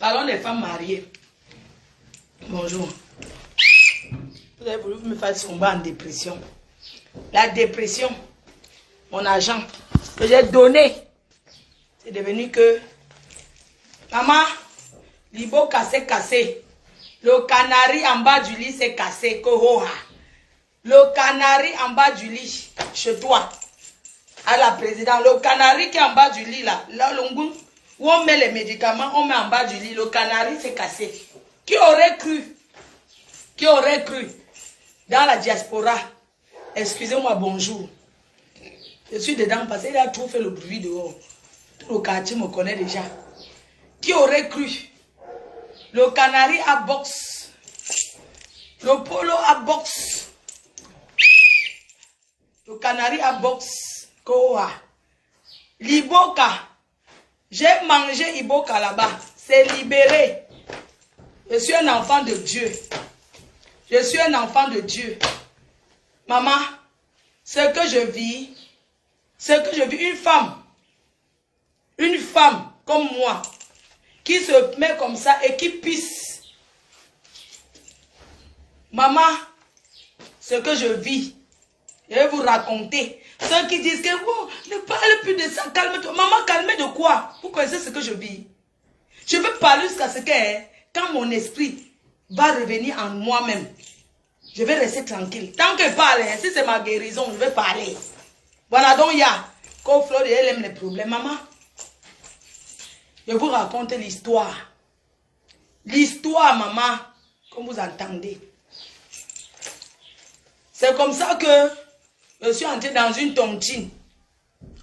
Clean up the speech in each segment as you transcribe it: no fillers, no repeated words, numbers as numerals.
Parlons des femmes mariées. Bonjour. Vous avez voulu me faire tomber en dépression. La dépression, mon argent que j'ai donné, c'est devenu que maman, l'ibo cassé. Le canari en bas du lit c'est cassé. Le canari en bas du lit, chez toi, à la présidente, le canari qui est en bas du lit là, où on met les médicaments, on met en bas du lit, le canari c'est cassé. Qui aurait cru? Qui aurait cru? Dans la diaspora, excusez-moi, bonjour. Je suis dedans parce qu'il a trop fait le bruit dehors. Tout le quartier me connaît déjà. Qui aurait cru? Le canari à boxe. Le polo à boxe. Le canari à boxe. Koa. L'iboka. J'ai mangé Iboka là-bas. C'est libéré. Je suis un enfant de Dieu. Je suis un enfant de Dieu. Maman, ce que je vis, une femme comme moi, qui se met comme ça et qui pisse. Maman, ce que je vis, je vais vous raconter. Ceux qui disent que oh, ne parle plus de ça, calme-toi. Maman, calmez de quoi? Vous connaissez ce que je vis. Je veux parler jusqu'à ce que, quand mon esprit va revenir en moi-même, je vais rester tranquille. Tant que je parle, si c'est ma guérison, je vais parler. Voilà, donc il y a, quand Flore, elle aime les problèmes. Maman, je vous raconte l'histoire. L'histoire, maman, comme vous entendez. C'est comme ça que je suis entrée dans une tontine.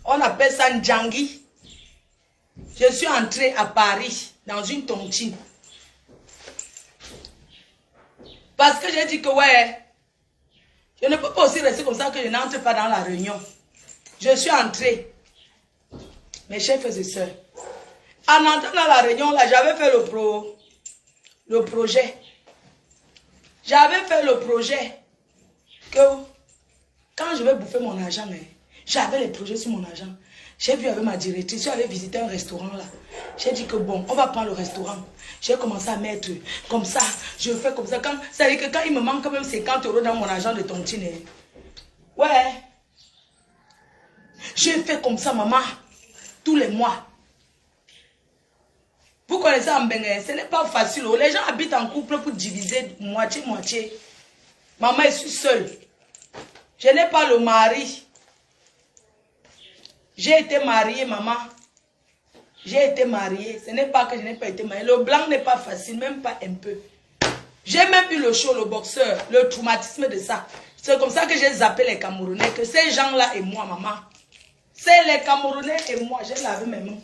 On appelle ça Ndjangi. Je suis entrée à Paris, dans une tontine. Parce que j'ai dit que ouais, je ne peux pas aussi rester comme ça que je n'entre pas dans la réunion. Je suis entrée. Mes chers frères et sœurs. En entrant dans la réunion, là, j'avais fait le projet. J'avais fait le projet que quand je vais bouffer mon argent, j'avais les projets sur mon argent. J'ai vu avec ma directrice, je suis allée visiter un restaurant là. J'ai dit que bon, on va prendre le restaurant. J'ai commencé à mettre comme ça, je fais comme ça. Ça veut dire que quand il me manque quand même 50 € dans mon argent de tontine. Ouais. J'ai fait comme ça, maman, tous les mois. Vous connaissez Ambengue, ce n'est pas facile. Les gens habitent en couple pour diviser moitié-moitié. Maman, je suis seule. Je n'ai pas le mari. J'ai été mariée, maman. J'ai été mariée. Ce n'est pas que je n'ai pas été mariée. Le blanc n'est pas facile, même pas un peu. J'ai même eu le show, le boxeur, le traumatisme de ça. C'est comme ça que j'ai zappé les Camerounais, que ces gens-là et moi, maman. C'est les Camerounais et moi, j'ai lavé mes mains.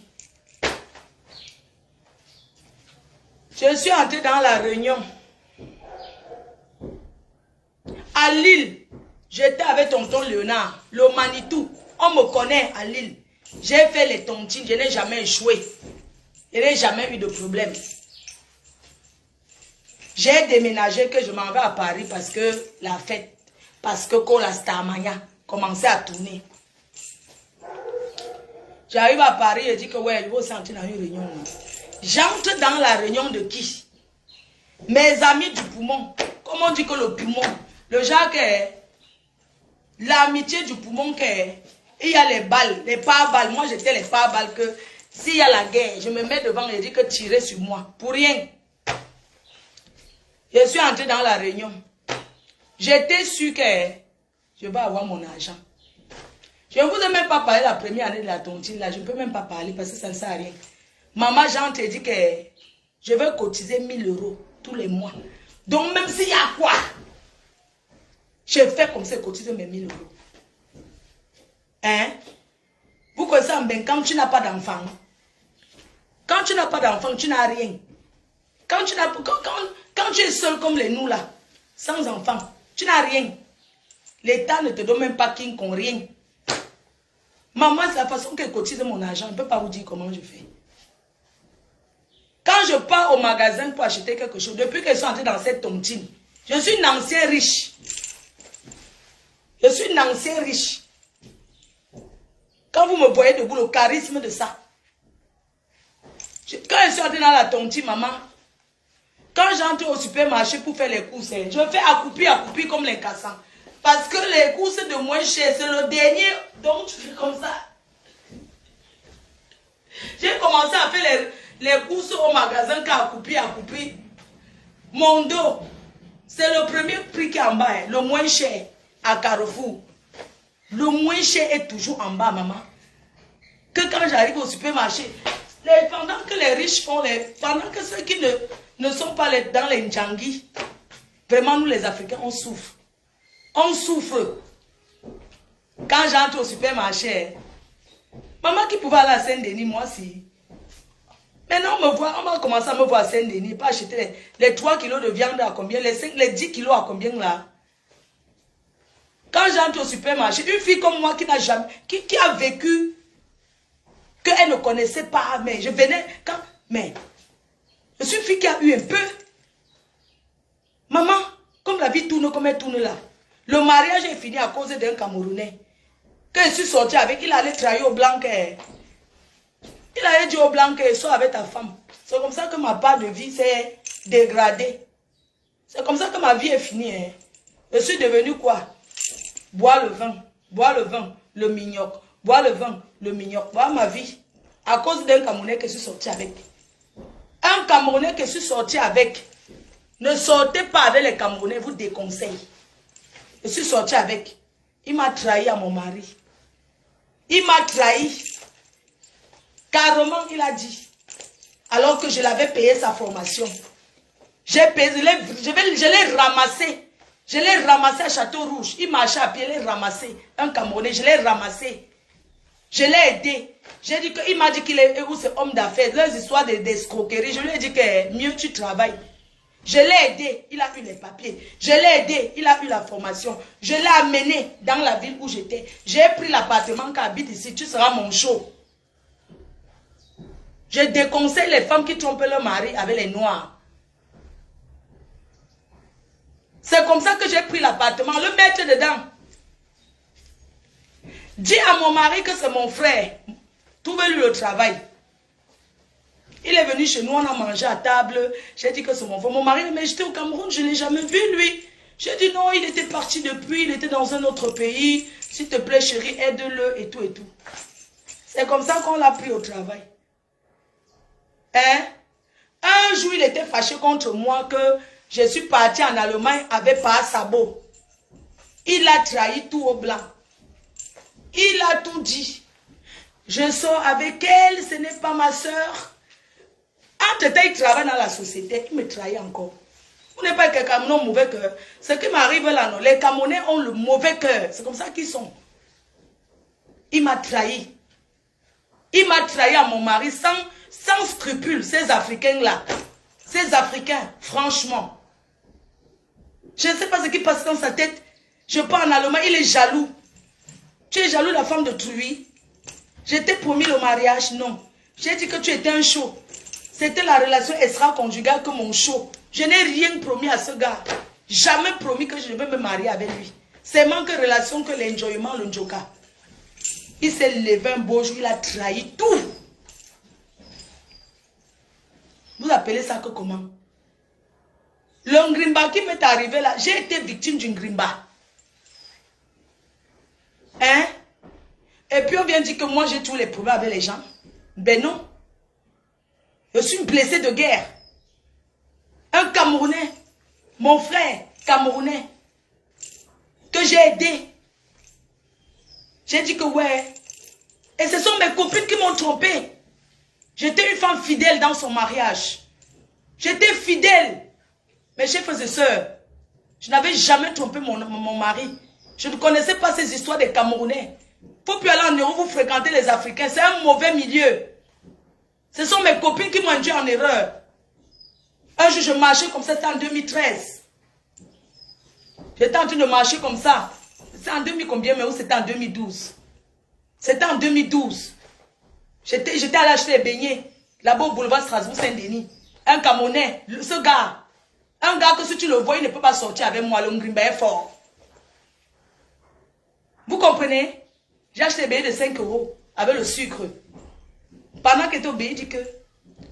Je suis entrée dans la réunion. À Lille, j'étais avec tonton Léonard, le Manitou. On me connaît à Lille. J'ai fait les tontines, je n'ai jamais échoué. Je n'ai jamais eu de problème. J'ai déménagé que je m'en vais à Paris parce que la fête, parce que quand la Starmania commençait à tourner. J'arrive à Paris et dis que ouais, je vais sentir dans une réunion. J'entre dans la réunion de qui? Mes amis du poumon. Comment on dit que le poumon? Le genre que l'amitié du poumon que il y a les balles, les pare-balles. Moi j'étais les pare-balles que s'il y a la guerre, je me mets devant et je dis que tirer sur moi. Pour rien. Je suis entrée dans la réunion. J'étais sûre que je vais avoir mon argent. Je ne vous ai même pas parlé la première année de la tontine là. Je ne peux même pas parler parce que ça ne sert à rien. Maman j'entre et dit que je vais cotiser 1000 € tous les mois. Donc même s'il y a quoi, je fais comme ça, cotiser mes 1000 €. Hein? Vous connaissez bien quand tu n'as pas d'enfant. Quand tu n'as pas d'enfant, tu n'as rien. Quand tu es seul comme les nous là, sans enfant, tu n'as rien. L'État ne te donne même pas King Kong, rien. Maman, c'est la façon qu'elle cotise mon argent. Je ne peux pas vous dire comment je fais. Quand je pars au magasin pour acheter quelque chose, depuis que je suis entrée dans cette tontine, je suis une ancienne riche. Je suis une ancienne riche. Quand vous me voyez debout, le charisme de ça. Quand je suis entrée dans la tontine, maman, quand j'entre au supermarché pour faire les courses, je fais accoupi comme les cassants. Parce que les courses de moins cher, c'est le dernier, donc tu fais comme ça. J'ai commencé à faire les courses au magasin accoupi. Mon dos, c'est le premier prix qui est en bas, hein, le moins cher à Carrefour. Le moins cher est toujours en bas, maman. Que quand j'arrive au supermarché, pendant que les riches font pendant que ceux qui ne sont pas dans les Ndjangi, vraiment nous les Africains, on souffre. On souffre. Quand j'entre au supermarché, maman qui pouvait aller à Saint-Denis, moi si. Maintenant on va commencer à me voir à Saint-Denis, pas acheter les 3 kilos de viande à combien, les 10 kilos à combien là. Quand j'entre au supermarché, une fille comme moi qui n'a jamais, qui a vécu, qu'elle ne connaissait pas, mais je venais, mais je suis une fille qui a eu un peu. Maman, comme la vie tourne comme elle tourne là, le mariage est fini à cause d'un Camerounais. Quand je suis sortie avec, il allait trahir au blanc. Il allait dire au blanc que sois avec ta femme. C'est comme ça que ma part de vie s'est dégradée. C'est comme ça que ma vie est finie. Hein. Je suis devenue quoi? Boire le vin, le mignoc. Boire le vin, le mignoc. Voilà ma vie. À cause d'un Camerounais que je suis sortie avec. Un Camerounais que je suis sortie avec. Ne sortez pas avec les Camerounais, vous déconseille. Je suis sortie avec. Il m'a trahi à mon mari. Il m'a trahi. Carrément, il a dit. Alors que je l'avais payé sa formation. J'ai payé, je l'ai ramassé. Je l'ai ramassé à Château-Rouge. Il marchait à pied, je l'ai ramassé. Un Camerounais, je l'ai ramassé. Je l'ai aidé. J'ai dit qu'il m'a dit qu'il est homme d'affaires. Les histoires d'escroquerie. Je lui ai dit que mieux tu travailles. Je l'ai aidé. Il a eu les papiers. Je l'ai aidé. Il a eu la formation. Je l'ai amené dans la ville où j'étais. J'ai pris l'appartement qui habite ici. Tu seras mon show. Je déconseille les femmes qui trompent leur mari avec les noirs. C'est comme ça que j'ai pris l'appartement. Le mettre dedans. Dis à mon mari que c'est mon frère. Trouvez-lui le travail. Il est venu chez nous, on a mangé à table. J'ai dit que c'est mon frère. Mon mari, mais j'étais au Cameroun, je ne l'ai jamais vu lui. J'ai dit non, il était parti depuis, il était dans un autre pays. S'il te plaît chérie, aide-le et tout et tout. C'est comme ça qu'on l'a pris au travail. Hein? Un jour, il était fâché contre moi que je suis parti en Allemagne avec pas sabot. Il a trahi tout au blanc. Il a tout dit. Je sors avec elle, ce n'est pas ma soeur. Entre-temps, il travaille dans la société, il me trahit encore. Vous n'êtes pas quelqu'un de mauvais cœur. Ce qui m'arrive là, non, les Camerounais ont le mauvais cœur. C'est comme ça qu'ils sont. Il m'a trahi. Il m'a trahi à mon mari sans scrupules, ces Africains-là. Ces Africains, franchement. Je ne sais pas ce qui passe dans sa tête. Je pars en Allemagne, il est jaloux. Tu es jaloux de la femme de Trouy? Je t'ai promis le mariage, non. J'ai dit que tu étais un show. C'était la relation extra-conjugale que mon show. Je n'ai rien promis à ce gars. Jamais promis que je vais me marier avec lui. C'est manque de relation que l'enjoyment, le njoka. Il s'est levé un beau jour, il a trahi tout. Vous appelez ça que comment? Le ngrimba qui m'est arrivé là, j'ai été victime d'une ngrimba. Hein? Et puis on vient dire que moi j'ai tous les problèmes avec les gens. Ben non. Je suis une blessée de guerre. Un Camerounais, mon frère Camerounais, que j'ai aidé. J'ai dit que ouais. Et ce sont mes copines qui m'ont trompé. J'étais une femme fidèle dans son mariage. J'étais fidèle. Mes chers frères et sœurs, je n'avais jamais trompé mon mari. Je ne connaissais pas ces histoires des Camerounais. Faut plus aller en Europe, vous fréquentez les Africains. C'est un mauvais milieu. Ce sont mes copines qui m'ont induit en erreur. Un jour, je marchais comme ça, c'était en 2013. J'étais en train de marcher comme ça. C'est en 2000 combien, mais où c'était en 2012. C'était en 2012. J'étais allé acheter les beignets. Là-bas au boulevard Strasbourg-Saint-Denis. Un Camerounais, ce gars. Un gars que si tu le vois, il ne peut pas sortir avec moi. Le ngrimba est fort. Vous comprenez? J'ai acheté les beignets de 5 € avec le sucre. Pendant qu'il était au pays, il dit que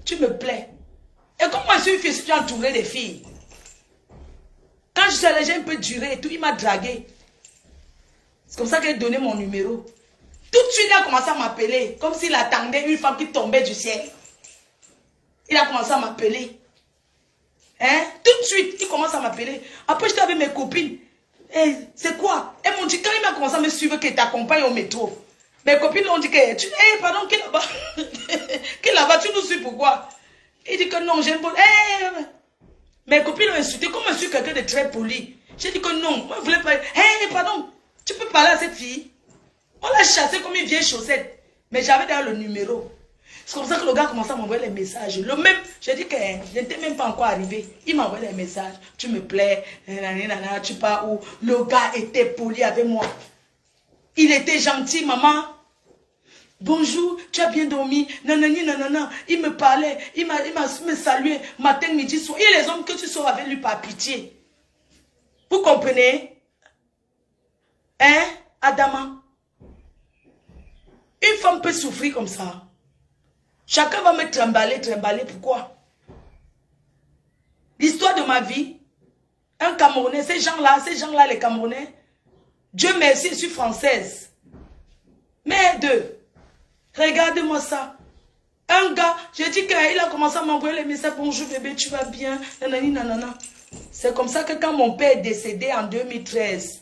tu me plais. Et comme moi je suis une fille, je suis entourée des filles. Quand je suis allée, j'ai un peu duré et tout, il m'a dragué. C'est comme ça qu'il a donné mon numéro. Tout de suite, il a commencé à m'appeler, comme s'il attendait une femme qui tombait du ciel. Il a commencé à m'appeler. Hein? Tout de suite, il commence à m'appeler. Après, j'étais avec mes copines. Eh, c'est quoi? Elles m'ont dit, quand il m'a commencé à me suivre, qu'il t'accompagne au métro. Mes copines ont dit que, pardon, qui est là-bas? Qui est là-bas? Tu nous suis pourquoi? Il dit que non, j'aime pas. Mes copines ont insulté, comme je suis quelqu'un de très poli. J'ai dit que non, moi je voulais pas. Pardon, tu peux parler à cette fille? On l'a chassée comme une vieille chaussette. Mais j'avais d'ailleurs le numéro. C'est comme ça que le gars commençait à m'envoyer les messages. Le même, j'ai dit que je n'étais même pas encore arrivé. Il m'a envoyé des messages. Tu me plais, tu pars où? Le gars était poli avec moi. Il était gentil, maman. Bonjour, tu as bien dormi? Nanani, nanana. Il me parlait, il m'a me salué matin, midi, soir. Il y a les hommes que tu sors avec lui par pitié. Vous comprenez? Hein, Adama? Une femme peut souffrir comme ça. Chacun va me trimballer. Pourquoi? L'histoire de ma vie, un Camerounais, ces gens-là, les Camerounais, Dieu merci, je suis française. Mais deux, regardez-moi ça. Un gars, j'ai dit qu'il a commencé à m'envoyer les messages. Bonjour bébé, tu vas bien? Nanani, nanana. C'est comme ça que quand mon père est décédé en 2013,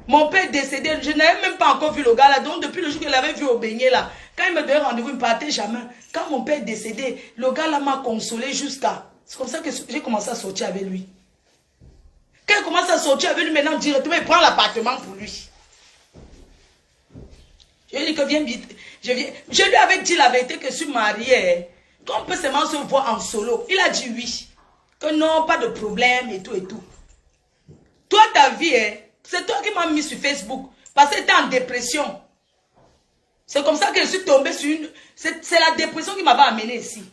mon père est décédé, je n'avais même pas encore vu le gars là. Donc depuis le jour qu'il l'avait vu au beignet là, quand il me donnait rendez-vous, il ne partait jamais. Quand mon père est décédé, le gars là m'a consolé jusqu'à... C'est comme ça que j'ai commencé à sortir avec lui. Quand il commence à sortir avec lui, maintenant directement, il prend l'appartement pour lui. Je lui ai dit que viens vite. Je lui avais dit la vérité que je suis mariée. Qu'on peut seulement se voir en solo. Il a dit oui. Que non, pas de problème et tout et tout. Toi, ta vie, c'est toi qui m'as mis sur Facebook. Parce que tu étais en dépression. C'est comme ça que je suis tombée sur une... C'est la dépression qui m'avait amené ici.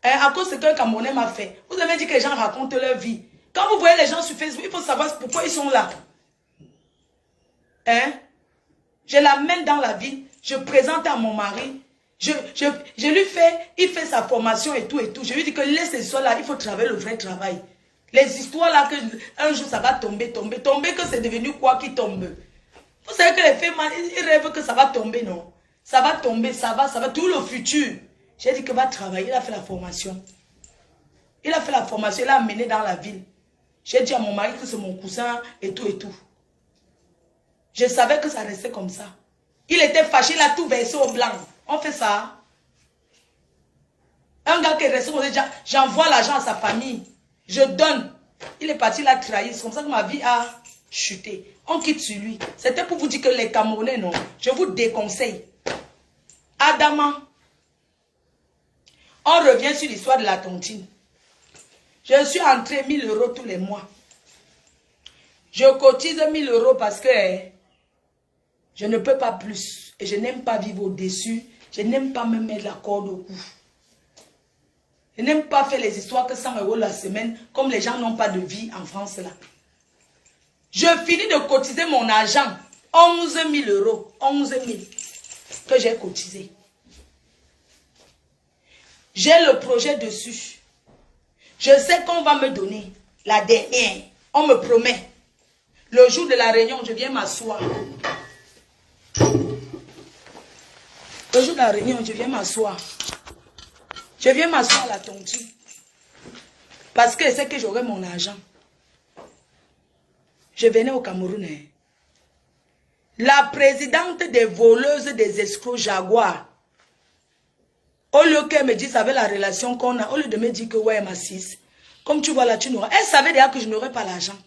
À cause de ce qu'un Camerounais m'a fait. Vous avez dit que les gens racontent leur vie. Quand vous voyez les gens sur Facebook, il faut savoir pourquoi ils sont là. Je l'amène dans la vie. Je présente à mon mari. Je lui fais... Il fait sa formation et tout et tout. Je lui dis que laisse ces histoires-là. Il faut travailler le vrai travail. Les histoires là, que un jour ça va tomber, que c'est devenu quoi qui tombe. Vous savez que les femmes, ils rêvent que ça va tomber, non? Ça va tomber, ça va, tout le futur. J'ai dit que va travailler, il a fait la formation. Il a fait la formation, il l'a amené dans la ville. J'ai dit à mon mari que c'est mon cousin et tout et tout. Je savais que ça restait comme ça. Il était fâché, il a tout versé au blanc. On fait ça. Un gars qui est resté, j'envoie l'argent à sa famille. Je donne. Il est parti, il a trahi. C'est comme ça que ma vie a chuté. On quitte sur lui. C'était pour vous dire que les Camerounais, non. Je vous déconseille. Adama. On revient sur l'histoire de la tontine. Je suis entré 1000 € tous les mois. Je cotise 1000 € parce que je ne peux pas plus. Et je n'aime pas vivre au-dessus. Je n'aime pas me mettre la corde au cou. Je n'aime pas faire les histoires que 100 € la semaine, comme les gens n'ont pas de vie en France là. Je finis de cotiser mon argent, 11 000 €, 11 000 que j'ai cotisé. J'ai le projet dessus. Je sais qu'on va me donner la dernière. On me promet. Le jour de la réunion, je viens m'asseoir. Le jour de la réunion, je viens m'asseoir. Je viens m'asseoir à la tontine. Parce que c'est que j'aurai mon argent. Je venais au Cameroun. La présidente des voleuses des escrocs Jaguar, au lieu qu'elle me dise avec la relation qu'on a, au lieu de me dire que ouais, ma 6, comme tu vois là, tu n'auras. Elle savait déjà que je n'aurais pas l'argent.